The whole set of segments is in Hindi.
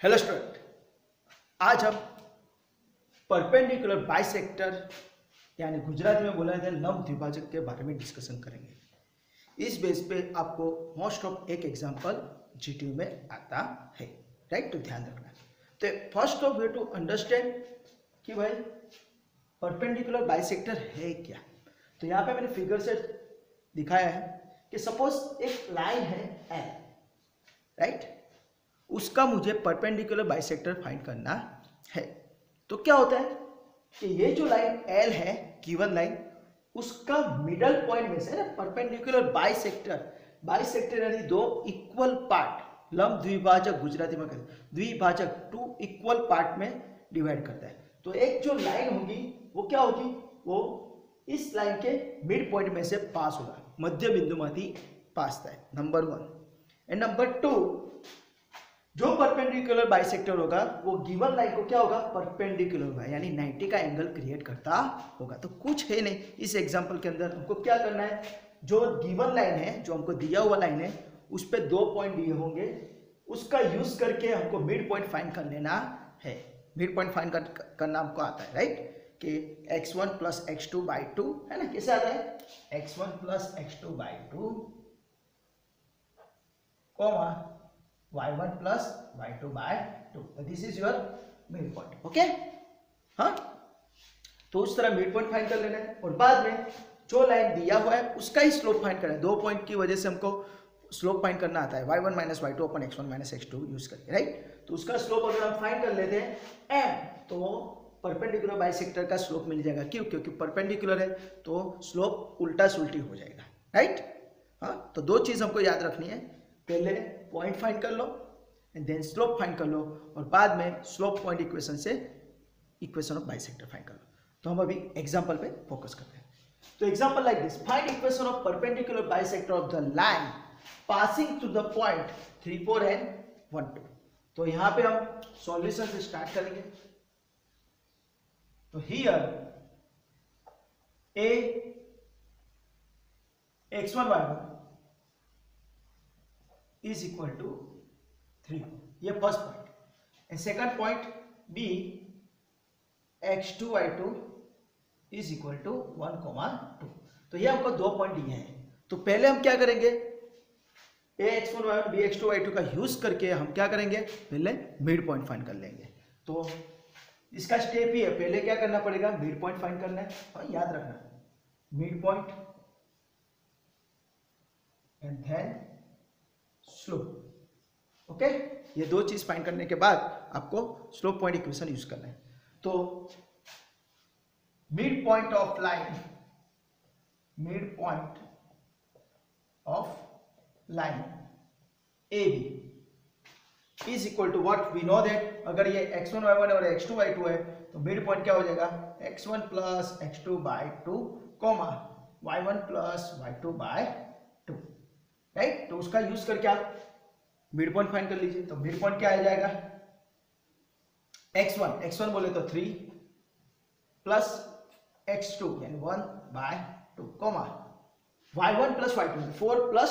हेलो स्टूडेंट, आज हम परपेंडिकुलर बाइसेक्टर यानी गुजराती में बोला जाता है लंब द्विभाजक के बारे में डिस्कशन करेंगे। इस बेस पे आपको मोस्ट ऑफ एक एग्जांपल जीटीयू में आता है, राइट? तो ध्यान रखना। तो first of we to understand कि भाई परपेंडिकुलर बाइसेक्टर है क्या। तो यहाँ पे मैंने फिगर से दिखाया है कि सपोज एक लाइन है एल, राइट? उसका मुझे परपेंडिकुलर बाइसेक्टर फाइंड करना है। तो क्या होता है कि ये जो लाइन एल है, गिवन लाइन, उसका मिडल पॉइंट में से ना परपेंडिकुलर बाइसेक्टर यानी दो इक्वल पार्ट, लंब द्विभाजक गुजराती में कहते हैं द्विभाजक, टू इक्वल पार्ट में डिवाइड करता है। तो एक जो लाइन होगी वो क्या होगी, वो इस लाइन के मिड पॉइंट में से पास होगा, मध्य बिंदु माथी पास था, नंबर 1। एंड नंबर 2, जो परपेंडिकुलर बाइसेक्टर होगा वो गिवन लाइन को क्या होगा, परपेंडिकुलर होगा, यानी 90 का एंगल क्रिएट करता होगा। तो कुछ है नहीं इस एग्जांपल के अंदर, हमको क्या करना है, जो गिवन लाइन है, जो हमको दिया हुआ लाइन है, उस पे 2 पॉइंट दिए होंगे, उसका यूज करके हमको मिड पॉइंट फाइंड कर लेना है। मिड पॉइंट फाइंड करना हमको आता है, राइट? कि x1 प्लस x2 बाई 2 है ना, कैसे आता है, x1 plus x2 by 2 comma y1 plus y2 by 2. This is your mid point. Okay? हाँ, तो उस तरह मिड पॉइंट फाइंड कर लेना है और बाद में जो लाइन दिया हुआ है उसका ही स्लोप फाइंड करना है। 2 पॉइंट की वजह से हमको स्लोप फाइंड करना आता है, y1 माइनस y2 अपन x1 माइनस x2 यूज करके, राइट? तो उसका स्लोप अगर हम फाइंड कर लेते हैं m, तो परपेंडिकुलर बाइसेक्टर का स्लोप मिल जाएगा। क्यों? क्योंकि परपेंडिकुलर है तो स्लोप उल्टा सुल्टी हो जाएगा, राइट? हाँ, तो 2 चीज हमको याद रखनी है, पहले पॉइंट फाइंड कर लो एंड देन स्लोप फाइंड कर लो, और बाद में स्लोप पॉइंट इक्वेशन से इक्वेशन ऑफ बाइसेक्टर फाइंड कर लो। तो हम अभी एग्जांपल पे फोकस करते हैं। तो example like this, find equation of perpendicular bisector of the line passing through the point 3, 4 and 1, 2। तो यहां पे हम सॉल्यूशन से स्टार्ट करेंगे। तो here a x1 y1 is equal to 3, ये first point. And second point b x2 y2 is equal to 1, 2। तो ये हमको 2 पॉइंट दिए हैं। तो पहले हम क्या करेंगे, a x1 y1 b x2 y2 का यूज करके हम क्या करेंगे, पहले मिड पॉइंट फाइंड कर लेंगे। तो इसका स्टेप ही है, पहले क्या करना पड़ेगा, मिड पॉइंट फाइंड करना है। और याद रखना, mid point and then slope. Okay, ये 2 चीज फाइंड करने के बाद आपको स्लोप पॉइंट इक्वेशन यूज करना है। तो mid point of line, mid point of line A B is equal to what, we know that अगर ये x1 y1 और x2 y2 है तो मिड पॉइंट क्या हो जाएगा, x1 plus x2 by 2 comma y1 plus y2 by 2, right? तो उसका यूज करके आप मिड पॉइंट फाइंड कर लीजिए। तो मिड पॉइंट क्या आ जाएगा, x1 बोले तो 3 प्लस x2 यानी 1 by 2 comma y1 plus y2 4 plus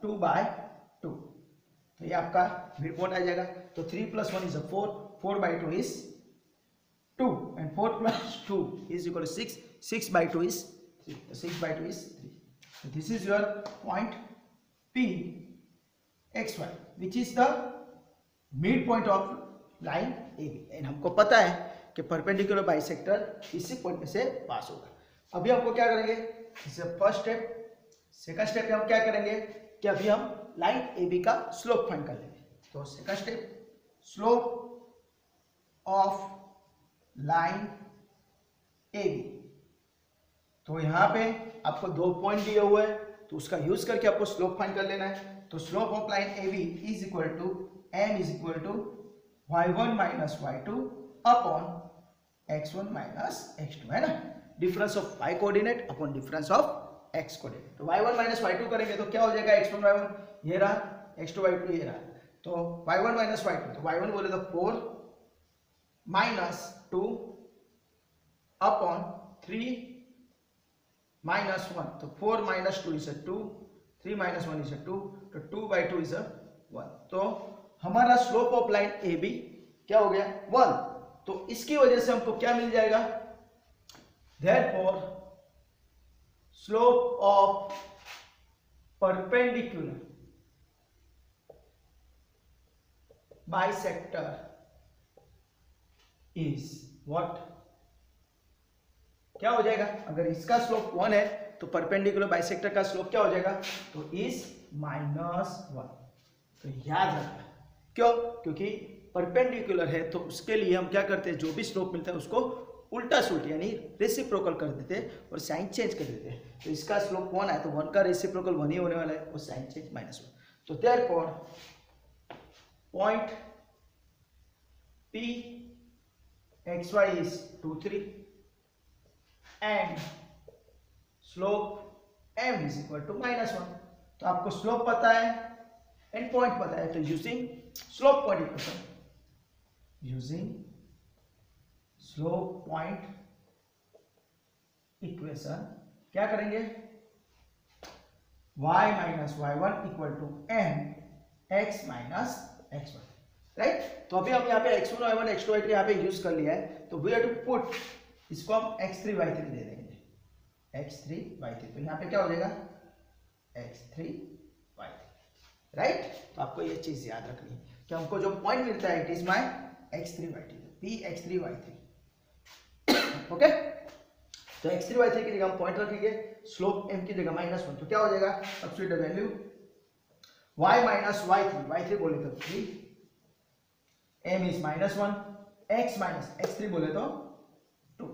2 by 2। तो ये आपका मिड पॉइंट आ जाएगा। तो 3 plus 1 is 4, 4 by 2 is 2 and 4 plus 2 is equal to 6, 6 by 2 is 3, 6 by 2 is 3। This is your point P xy which is the midpoint of line AB। And हमको पता है कि परपेंडिकुलर बाइसेक्टर इसी पॉइंट में से पास होगा। अभी हमको क्या करेंगे, फर्स्ट स्टेप। सेकंड स्टेप में हम क्या करेंगे कि अभी हम लाइन AB का स्लोप फाइंड कर लेंगे। तो second step, slope of line AB। तो यहां पे आपको 2 पॉइंट दिए हुए हैं, तो उसका यूज करके आपको स्लोप फाइंड कर लेना है। तो slope of line AB is equal to m is equal to y1 minus y2 upon x1 minus x2, है ना? Difference of y coordinate upon difference of x coordinate. तो y1 माइनस y2 करेंगे तो क्या हो जाएगा, x1 y1 ये रहा, x2 y2 ये रहा। तो y1 माइनस y2, तो y1 बोले तो 4 माइनस 2 अपॉन 3 minus 1, तो 4 minus 2 is a 2, 3 minus 1 is a 2, तो 2 by 2 is a 1। तो हमारा slope of line A B क्या हो गया 1। तो इसकी वजह से हमको क्या मिल जाएगा, therefore slope of perpendicular bisector is what, क्या हो जाएगा, अगर इसका स्लोप 1 है तो परपेंडिकुलर बाइसेक्टर का स्लोप क्या हो जाएगा, तो इज -1। तो याद रखना, क्यों, क्योंकि परपेंडिकुलर है तो उसके लिए हम क्या करते हैं, जो भी स्लोप मिलता है उसको उल्टा सुल्ट यानी रेसिप्रोकल कर देते हैं और साइन चेंज कर देते हैं। तो इसका स्लोप 1 है तो 1 का रेसिप्रोकल 1 ही होने वाला है और साइन चेंज -1। तो therefore point P XY is 2 3 and slope m is equal to -1। तो आपको स्लोप पता है एंड पॉइंट पता है, तो using slope point equation, using slope point equation क्या करेंगे, y - y1 equal to m x - x1, right. तो अभी हम यहाँ पे x1 y1 x2 y3 यहाँ पे यूज कर लिया है, तो वी हैव टू पुट इसको हम x3 y3 दे देंगे, x3 y3। तो यहाँ पे क्या हो जाएगा x3 y3, राइट। तो आपको ये चीज याद रखनी है कि हमको जो पॉइंट मिलता है it is my x3 y3, p x3 y3 okay. तो x3 y3 की जगह हम पॉइंट रखेंगे, स्लोप m की जगह -1। तो क्या हो जाएगा, substitute the value y - y3 बोले तो 3, m इज -1, x - x3 बोले तो 2।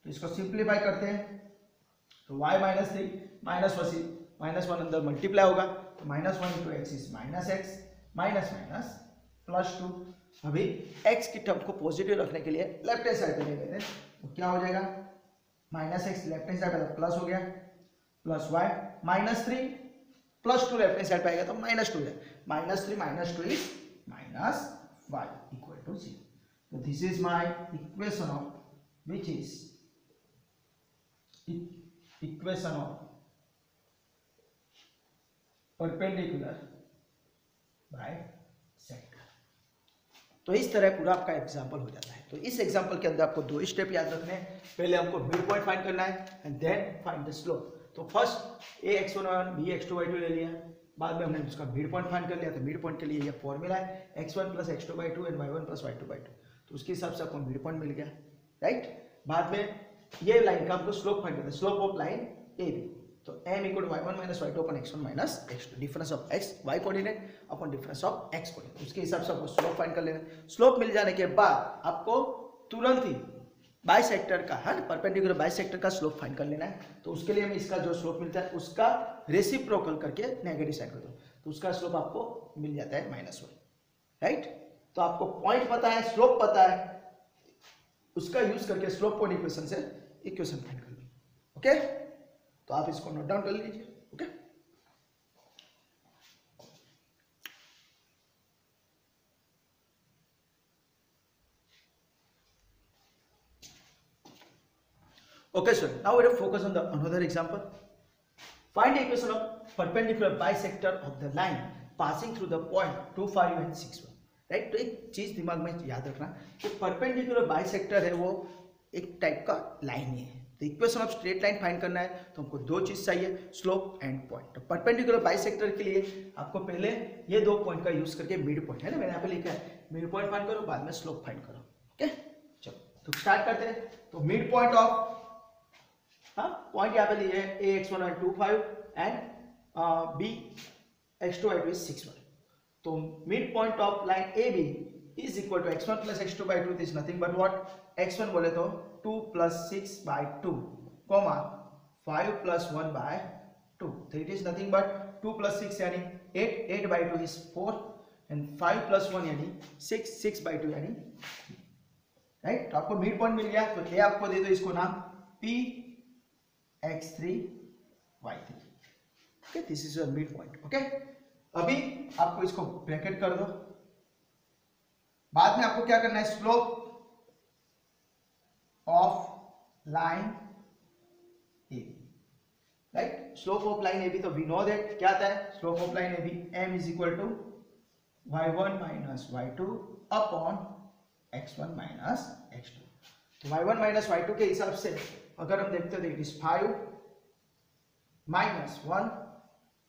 तो इसको सिंप्लीफाई करते हैं, तो y - 3 -1 अंदर मल्टीप्लाई होगा, तो -1 × x इज -x, +2। अभी x की टर्म को पॉजिटिव रखने के लिए लेफ्ट हैंड साइड पे ले लेते हैं, तो क्या हो जाएगा -x लेफ्ट हैंड साइड पे प्लस हो गया, plus y -3 +2 left hand side पे आएगा तो -2 है, -3 - 2 इज -y इक्वल टू 0। तो this is my equation of which is equation of perpendicular bisector. तो इस तरह पूरा आपका एग्जांपल हो जाता है। तो इस एग्जांपल के अंदर आपको 2 स्टेप याद रखने हैं, पहले हमको मिड पॉइंट फाइंड करना है and then find the slope. तो first a x1 y1 b x2 y2 ले लिया, बाद में हमने उसका मिड पॉइंट फाइंड कर लिया, तो मिड पॉइंट के लिए ये फॉर्मूला है x1 + x2/2 and y1 + y2/2। तो उसके हिसाब से आपको मिड पॉइंट मिल गया, राइट। बाद में ये लाइन का हमको स्लोप फाइंड करना है, slope of line A B. तो m = y1 - y2 / x1 - x2, difference of x y coordinate upon difference of x coordinate. उसके हिसाब से आपको स्लोप फाइंड कर लेना है। स्लोप मिल जाने के बाद आपको तुरंत ही बाइसेक्टर का, है परपेंडिकुलर बाइसेक्टर का स्लोप फाइंड कर लेना है। तो उसके लिए हमें इसका जो स्लोप मिलता है उसका रेसिप्रोकल करके नेगेटिव साइड कर दो, तो उसका स्लोप आपको मिल जाता है -1, राइट। तो आपको पॉइंट पता है, स्लोप पता है, उसका यूज करके स्लोप पॉइंट इक्वेशन से इक्वेशन फाइंड कर लो, ओके। तो आप इसको नोट डाउन कर लीजिए, okay. Okay, so now we will focus on the another example. Find the equation of perpendicular bisector of the line passing through the point 2 5 and 6 1, right। तो एक चीज दिमाग में याद रखना कि परपेंडिकुलर बाइसेक्टर है वो एक टाइप का लाइन ही है। तो equation of straight line find करना है तो हमको 2 चीज चाहिए, स्लोप एंड पॉइंट। तो परपेंडिकुलर बाइसेक्टर के लिए आपको पहले ये 2 पॉइंट का यूज करके मिड पॉइंट, है ना, मैंने यहाँ पे लिखा है मिड पॉइंट फाइंड करो, बाद में स्लोप फाइंड करो, ओके। चलो तो स्टार्ट करते हैं। तो मिड पॉइंट ऑफ, हाँ पॉइंट यहाँ पे लिए है a x1 y 2 5 and b x2 y2 is 6 1। तो mid point of line A B is equal to x1 + x2/2, this nothing but what, x1 बोले तो 2 + 6/2 कॉमा 5 + 1/2, तो इट इज नथिंग बट 2 + 6 यानी 8, 8/2 इज 4 एंड 5 + 1 यानी 6, 6/2 यानी, राइट। तो आपको मिड पॉइंट मिल गया। तो ये आपको दे दो इसको नाम p x3 y3, okay, this is your mid point, okay. अभी आपको इसको ब्रैकेट कर दो, बाद में आपको क्या करना है, slope of line A B, right. Slope of line A B, तो वी नो दैट क्या आता है, slope of line A B m = y1 minus y2 upon x1 minus x2। तो y1 माइनस y2 के हिसाब से अगर हम देखते हैं, इट इज 5 माइनस 1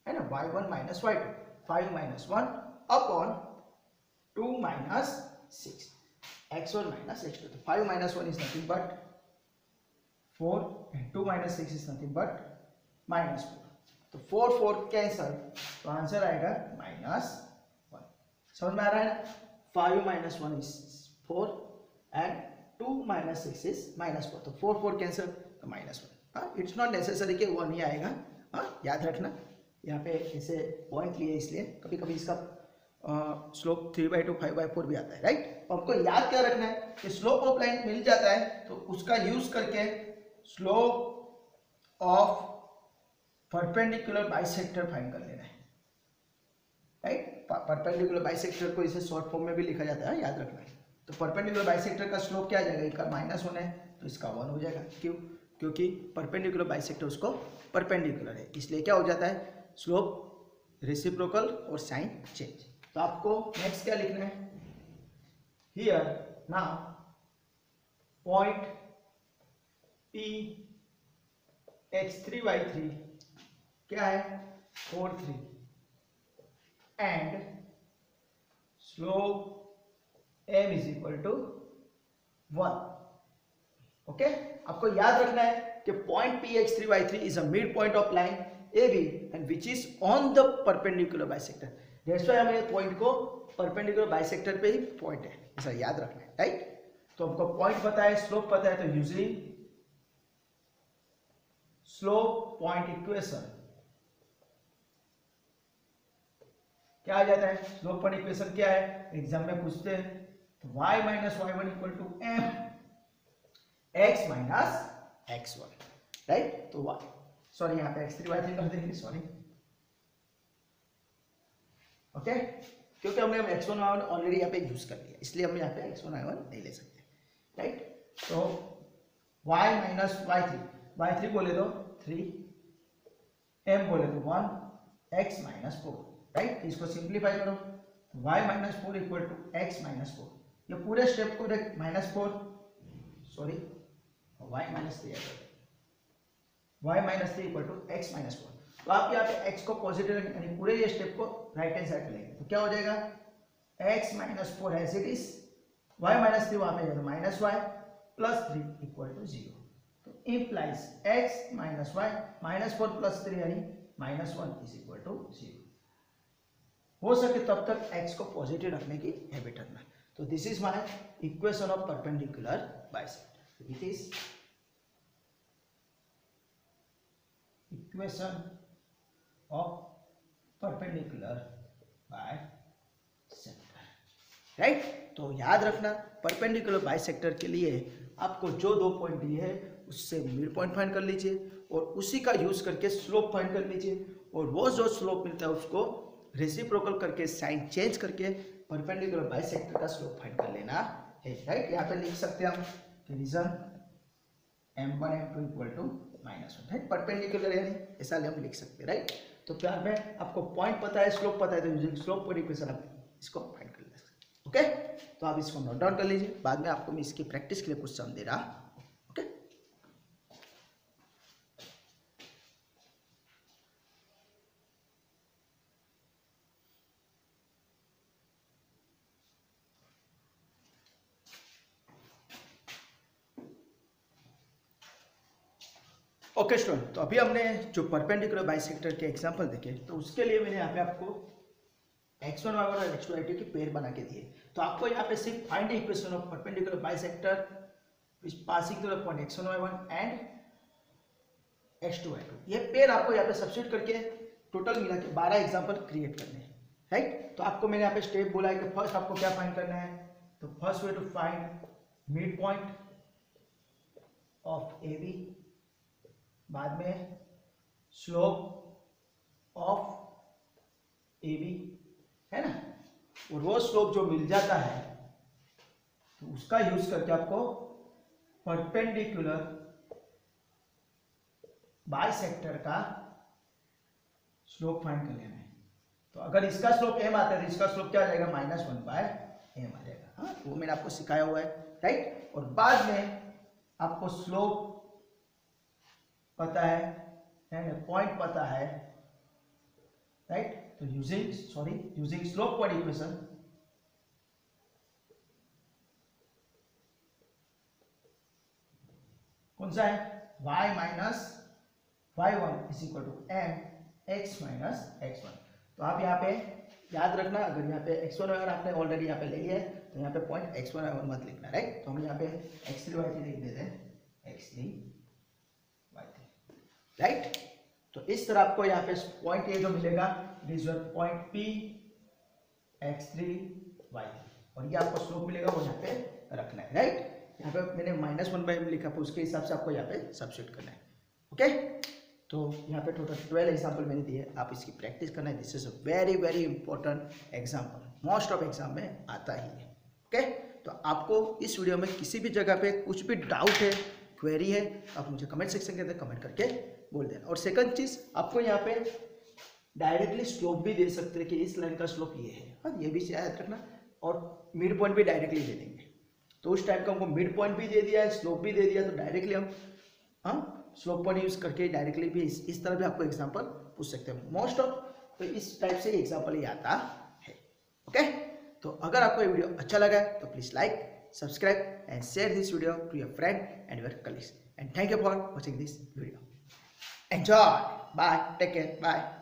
है ना, y1 minus y2, 5 minus 1 upon 2 minus 6, x1 minus x2। तो 5 minus 1 is nothing but 4 and 2 minus 6 is nothing but minus 4। तो 4 4 कैंसल, तो आंसर आएगा -1। समझ में आ रहा है ना? 5 minus 1 is 4 and 2 minus 6 is -4। तो 4 4 कैंसल, तो -1। इट्स नॉट नेसेसरी कि 1 ही आएगा, याद रखना। यहाँ पे ऐसे पॉइंट लिए इसलिए कभी कभी इसका स्लोप 3/2 5/4 भी आता है, राइट। तो आपको याद क्या रखना है कि स्लोप ऑफ लाइन मिल जाता है तो उसका यूज करके slope of perpendicular bisector find कर लेना है, राइट। परपेंडिकुलर बाइसेक्टर को इसे शॉर्ट फॉर्म में भी लिखा जाता है, याद रखना है। तो परपेंडिकुलर बाइसेक्टर का स्लोप क्या आ जाएगा, इसका -1 है तो इसका 1 हो जाएगा। क्यों? क्योंकि परपेंडिकुलर बाइसेक्टर उसको परपेंडिकुलर है, इसलिए क्या हो जाता है, स्लोप रेसिप्रोकल और साइन चेंज। तो आपको नेक्स्ट क्या लिखना है, here now point P x3y3 क्या है, 4 3 and slope m is equal to 1। Okay, आपको याद रखना है कि point P x3y3 is a mid point of line AB and which is on the perpendicular bisector. That's why हमें पॉइंट को परपेंडिकुलर बाइसेक्टर पे ही पॉइंट है, ऐसा याद रखना है, राइट। तो हमको पॉइंट पता है, स्लोप पता है, तो यूजली स्लोप पॉइंट इक्वेशन क्या आ जाता है, स्लोप पॉइंट इक्वेशन क्या है, एग्जाम में पूछते हैं। तो y minus y1 equal to m x minus x1, right. तो y, सॉरी यहाँ पे x3 y3 कर देंगे, सॉरी, ओके, क्योंकि हमने x1 y1 ऑलरेडी यहाँ पे यूज कर लिया, इसलिए हम यहाँ पे x1 y1 नहीं ले सकते, राइट। तो y माइनस y3 बोले तो 3, m बोले तो 1, x माइनस 4, राइट। इसको सिंप्लीफाई करो, y minus 4 equal to x minus 4। ये पूरे स्टेप को देख, -4, sorry, y minus 3 equal to x minus 4। तो आप यहाँ पे x को पॉजिटिव यानी पूरे ये स्टेप को राइट हैंड साइड लेंगे, तो क्या हो जाएगा, x minus 4 as it is, y minus 3 वहां पे जाएगा -y प्लस 3 इक्वल टू 0। तो implies x minus y -4 plus 3 यानी -1 इज इक्वल टू 0। हो सके तब तक x को पॉजिटिव रखने की हैबिट रखना। तो this is my equation of perpendicular bisector. It is equation of perpendicular bisector, right. तो याद रखना, परपेंडिकुलर बाइसेक्टर के लिए आपको जो 2 पॉइंट दिए हैं उससे मिड पॉइंट फाइंड कर लीजिए और उसी का यूज करके स्लोप फाइंड कर लीजिए, और वो जो स्लोप मिलता है उसको रेसिप्रोकल करके साइन चेंज करके परपेंडिकुलर बाइसेक्टर का स्लोप फाइंड कर लेना है, राइट। यहाँ पे लिख सकते हैं हम कि reason m1 m2 equal to -1, right. Perpendicular यानी ऐसा हम लिख सकते हैं, राइट। तो प्यार में आपको पॉइंट पता है, स्लोप पता है, तो यूजिंग स्लोप पॉइंट इक्वेशन आप इसको फाइंड कर ले सकते हैं, ओके। तो आप इसको नोट डाउन कर लीजिए, बाद में आपको मैं इसकी प्रैक्टिस के लिए कुछ सम दे रहा हूं, ओके। ओके स्टूडेंट, तो अभी हमने जो परपेंडिकुलर बाइसेक्टर के एग्जांपल देखे, तो उसके लिए मैंने यहाँ पे आपको x1 y1 और x2 y2 की पेयर बना के दिए। तो आपको यहाँ पे सिर्फ find the equation of perpendicular bisector which passing through the point x1 y1 and x2 y2। ये पेयर आपको यहाँ पे सब्स्टिट्यूट करके टोटल मिला के 12 एग्जाम्पल क्रिएट करने हैं, राइट। तो आपको मैंने यहाँ पे स्टेप बोला है कि फर्स्ट आपको क्या फाइंड करना है, तो first way to find mid point of AB, बाद में स्लोप ऑफ AB, है ना, और वो स्लोप जो मिल जाता है तो उसका यूज करके आपको परपेंडिकुलर बाइसेक्टर का स्लोप फाइंड कर लेना है, तो अगर इसका स्लोप m आता है तो इसका स्लोप क्या आ जाएगा, -1/m आ जाएगा। हाँ, वो मैंने आपको सिखाया हुआ है, राइट। और बाद में आपको स्लोप पता है, पॉइंट पता है, राइट। तो यूजिंग स्लोप पॉइंट इक्वेशन कौन सा है, y minus y1 is equal to m x minus x1। तो आप यहाँ पे याद रखना, अगर यहाँ पे x1 अगर आपने ऑलरेडी यहाँ पे ले लिया है तो यहाँ पे पॉइंट x1 मत लिखना, राइट। तो हम यहाँ पे x3 y3 लिख देते हैं, x3 y3, राइट। तो इस तरह आपको यहाँ पे पॉइंट ये जो मिलेगा, it is your point P x3 y3, और ये आपको स्लोप मिलेगा वो यहाँ पे रखना है, राइट। यहाँ पे मैंने -1/m लिखा, उसके हिसाब से आपको यहाँ पे सब्स्टिट्यूट करना है, ओके। तो यहाँ पे टोटल 12 एग्जाम्पल मैंने दिए, आप इसकी प्रैक्टिस करना है। This is a very very important example, most of exam में आता ही है, ओके। तो आपको इस वीडियो में किसी भी जगह पे कुछ भी डाउट है, क्वेरी है, आप मुझे कमेंट सेक्शन के अंदर कमेंट करके बोल देना। और सेकंड चीज, आपको यहाँ पे डायरेक्टली स्लोप भी दे सकते हैं कि इस लाइन का स्लोप ये है, हाँ, ये भी याद रखना। और मिड पॉइंट भी डायरेक्टली दे देंगे, तो उस टाइप का हमको मिड पॉइंट भी दे दिया है, स्लोप भी दे दिया, तो डायरेक्टली हम स्लोप पॉइंट यूज करके डायरेक्टली भी इस तरह भी आपको एग्जांपल पूछ सकते हैं। मोस्ट ऑफ तो इस टाइप से एग्जांपल ही आता है, ओके। तो अगर आपको ये वीडियो अच्छा लगा है तो please like, subscribe and share this video to your friend and your colleagues, and thank you for watching this video. Enjoy, bye, take care, bye.